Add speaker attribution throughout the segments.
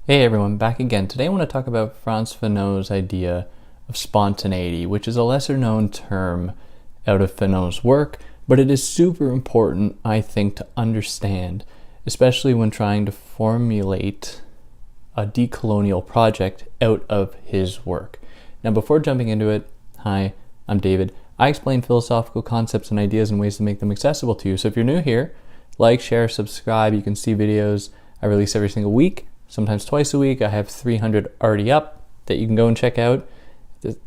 Speaker 1: Hey everyone, back again. Today I want to talk about Frantz Fanon's idea of spontaneity, which is a lesser known term out of Fanon's work, but it is super important, I think, to understand, especially when trying to formulate a decolonial project out of his work. Now, before jumping into it, hi, I'm David. I explain philosophical concepts and ideas and ways to make them accessible to you. So if you're new here, like, share, subscribe. You can see videos I release every single week, sometimes twice a week. I have 300 already up that you can go and check out. It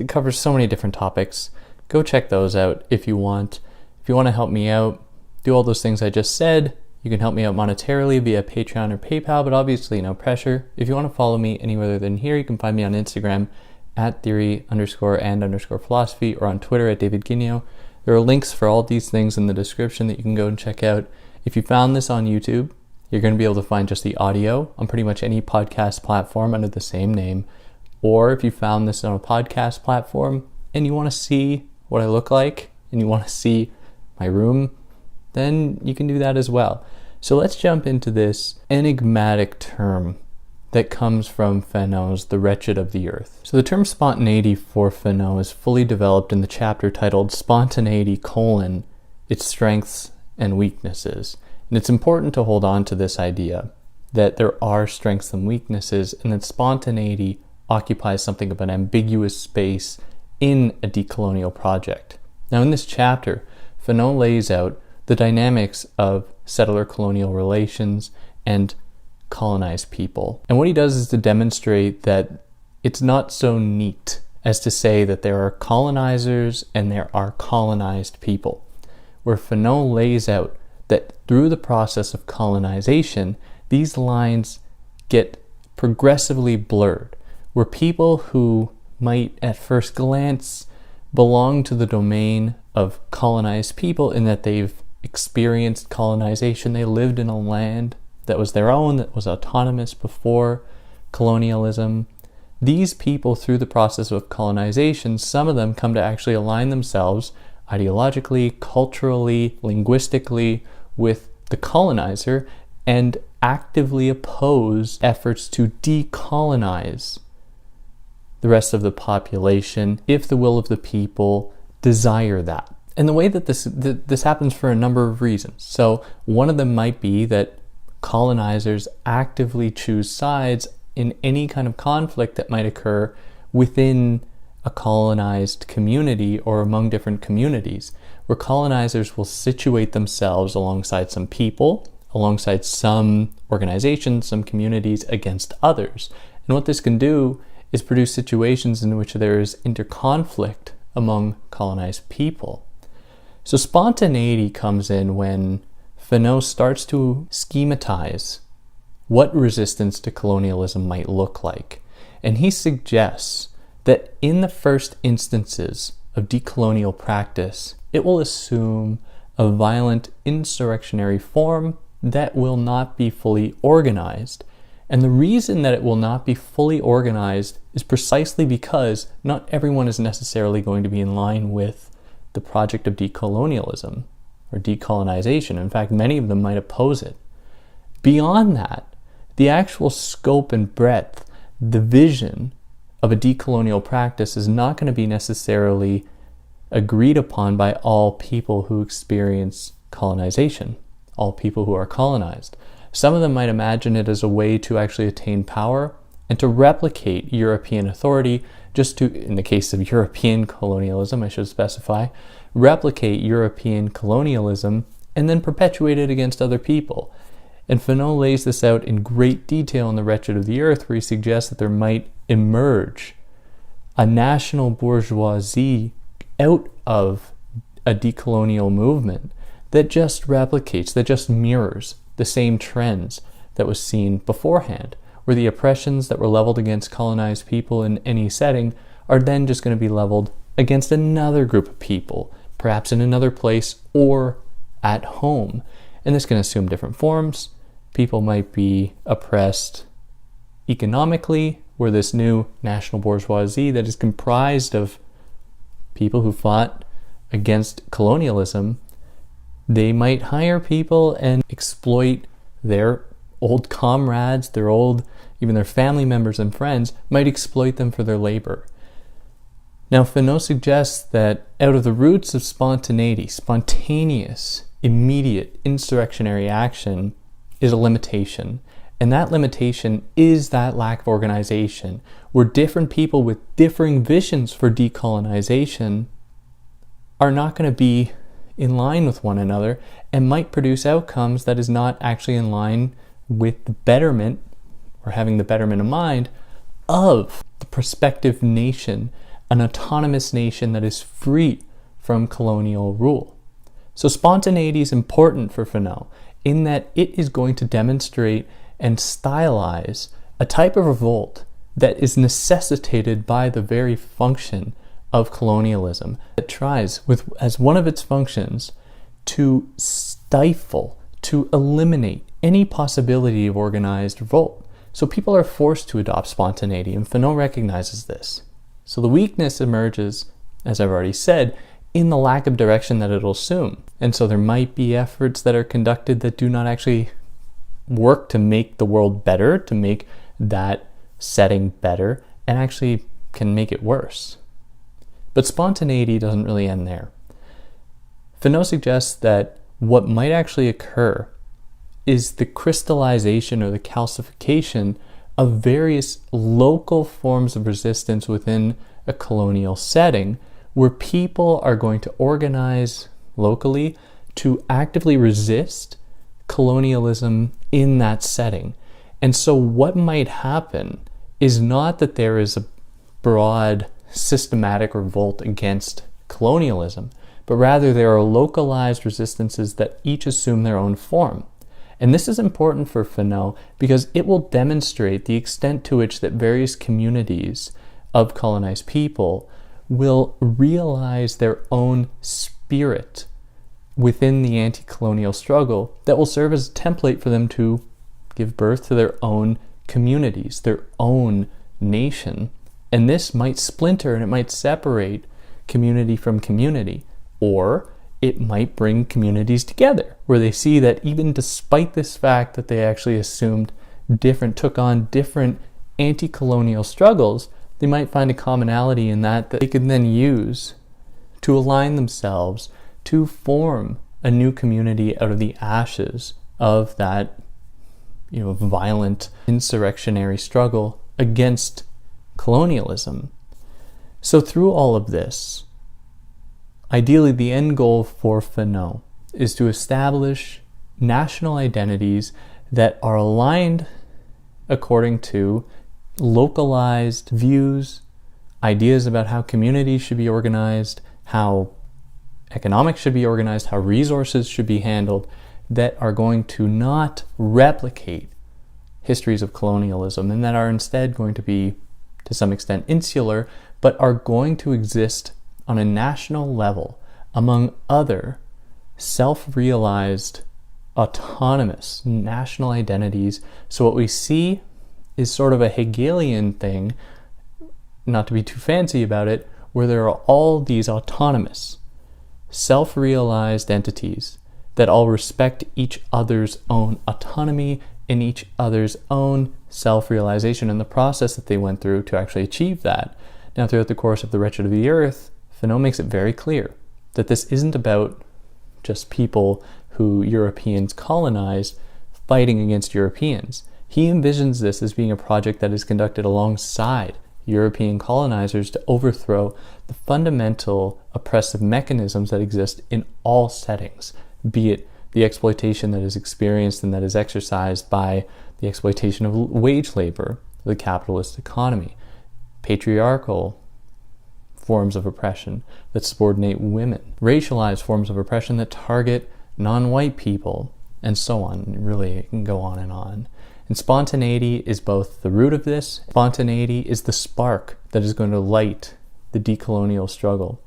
Speaker 1: covers so many different topics. Go check those out if you want. If you want to help me out, do all those things I just said. You can help me out monetarily via Patreon or PayPal, but obviously no pressure. If you want to follow me anywhere other than here, you can find me on Instagram at theory_and_philosophy or on Twitter at David Guigno. There are links for all these things in the description that you can go and check out. If you found this on YouTube, you're going to be able to find just the audio on pretty much any podcast platform under the same name. Or if you found this on a podcast platform and you want to see what I look like and you want to see my room, then you can do that as well. So let's jump into this enigmatic term that comes from Fanon's The Wretched of the Earth. So the term spontaneity for Fanon is fully developed in the chapter titled Spontaneity: Its Strengths and Weaknesses. And it's important to hold on to this idea that there are strengths and weaknesses, and that spontaneity occupies something of an ambiguous space in a decolonial project. Now, in this chapter, Fanon lays out the dynamics of settler-colonial relations and colonized people. And what he does is to demonstrate that it's not so neat as to say that there are colonizers and there are colonized people, where Fanon lays out that through the process of colonization, these lines get progressively blurred, where people who might at first glance belong to the domain of colonized people in that they've experienced colonization, they lived in a land that was their own, that was autonomous before colonialism. These people, through the process of colonization, some of them come to actually align themselves ideologically, culturally, linguistically with the colonizer and actively oppose efforts to decolonize the rest of the population if the will of the people desire that. And the way that this happens for a number of reasons. So one of them might be that colonizers actively choose sides in any kind of conflict that might occur within a colonized community or among different communities, where colonizers will situate themselves alongside some people, alongside some organizations, some communities against others. And what this can do is produce situations in which there is interconflict among colonized people. So spontaneity comes in when Fanon starts to schematize what resistance to colonialism might look like. And he suggests that in the first instances of decolonial practice, it will assume a violent insurrectionary form that will not be fully organized. And the reason that it will not be fully organized is precisely because not everyone is necessarily going to be in line with the project of decolonialism or decolonization. In fact, many of them might oppose it. Beyond that, the actual scope and breadth, the vision of a decolonial practice is not going to be necessarily agreed upon by all people who experience colonization, all people who are colonized. Some of them might imagine it as a way to actually attain power and to replicate European authority, just to, in the case of European colonialism, I should specify, replicate European colonialism and then perpetuate it against other people. And Fanon lays this out in great detail in The Wretched of the Earth, where he suggests that there might emerge a national bourgeoisie out of a decolonial movement that just replicates, that just mirrors the same trends that was seen beforehand, where the oppressions that were leveled against colonized people in any setting are then just going to be leveled against another group of people, perhaps in another place or at home. And this can assume different forms. People might be oppressed economically, where this new national bourgeoisie that is comprised of people who fought against colonialism, they might hire people and exploit their old comrades, their old even their family members and friends, might exploit them for their labor. Now, Fanon suggests that out of the roots of spontaneity, spontaneous, immediate insurrectionary action is a limitation. And that limitation is that lack of organization, where different people with differing visions for decolonization are not going to be in line with one another and might produce outcomes that is not actually in line with the betterment, or having the betterment in mind, of the prospective nation, an autonomous nation that is free from colonial rule. So spontaneity is important for Fanon in that it is going to demonstrate and stylize a type of revolt that is necessitated by the very function of colonialism, that tries, with as one of its functions, to stifle, to eliminate any possibility of organized revolt. So people are forced to adopt spontaneity, and Fanon recognizes this. So the weakness emerges, as I've already said, in the lack of direction that it'll assume. And so there might be efforts that are conducted that do not actually work to make the world better, to make that setting better, and actually can make it worse. But spontaneity doesn't really end there. Fanon suggests that what might actually occur is the crystallization or the calcification of various local forms of resistance within a colonial setting, where people are going to organize locally to actively resist colonialism in that setting. And so what might happen is not that there is a broad systematic revolt against colonialism, but rather there are localized resistances that each assume their own form. And this is important for Fanon because it will demonstrate the extent to which that various communities of colonized people will realize their own spirit within the anti-colonial struggle that will serve as a template for them to give birth to their own communities, their own nation. And this might splinter and it might separate community from community, or it might bring communities together where they see that even despite this fact that they actually took on different anti-colonial struggles, they might find a commonality in that they can then use to align themselves to form a new community out of the ashes of that, violent insurrectionary struggle against colonialism. So through all of this, ideally the end goal for Fanon is to establish national identities that are aligned according to localized views, ideas about how communities should be organized, how economics should be organized, how resources should be handled, that are going to not replicate histories of colonialism and that are instead going to be, to some extent, insular, but are going to exist on a national level among other self-realized, autonomous national identities. So what we see is sort of a Hegelian thing, not to be too fancy about it, where there are all these autonomous, self-realized entities that all respect each other's own autonomy and each other's own self-realization and the process that they went through to actually achieve that. Now, throughout the course of The Wretched of the Earth, Fanon makes it very clear that this isn't about just people who Europeans colonized fighting against Europeans. He envisions this as being a project that is conducted alongside European colonizers to overthrow the fundamental oppressive mechanisms that exist in all settings, be it the exploitation that is experienced and that is exercised by the exploitation of wage labor, the capitalist economy, patriarchal forms of oppression that subordinate women, racialized forms of oppression that target non-white people, and so on. Really, it can go on. And spontaneity is both the root of this. Spontaneity is the spark that is going to light the decolonial struggle.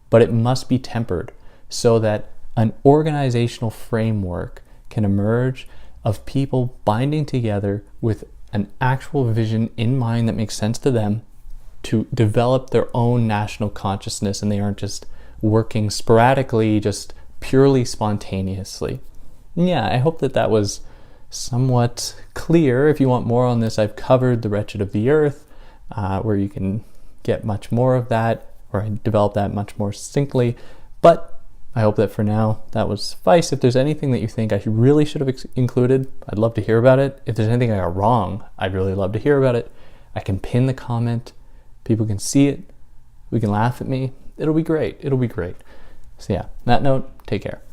Speaker 1: But it must be tempered so that an organizational framework can emerge of people binding together with an actual vision in mind that makes sense to them to develop their own national consciousness, and they aren't just working sporadically, just purely spontaneously. Yeah, I hope that was somewhat clear. If you want more on this, I've covered the Wretched of the Earth, where you can get much more of that, or I develop that much more succinctly. But I hope that for now that will suffice. If there's anything that you think I really should have included, I'd love to hear about it. If there's anything I got wrong, I'd really love to hear about it. I can pin the comment. People can see it. We can laugh at me. It'll be great. So yeah, on that note, take care.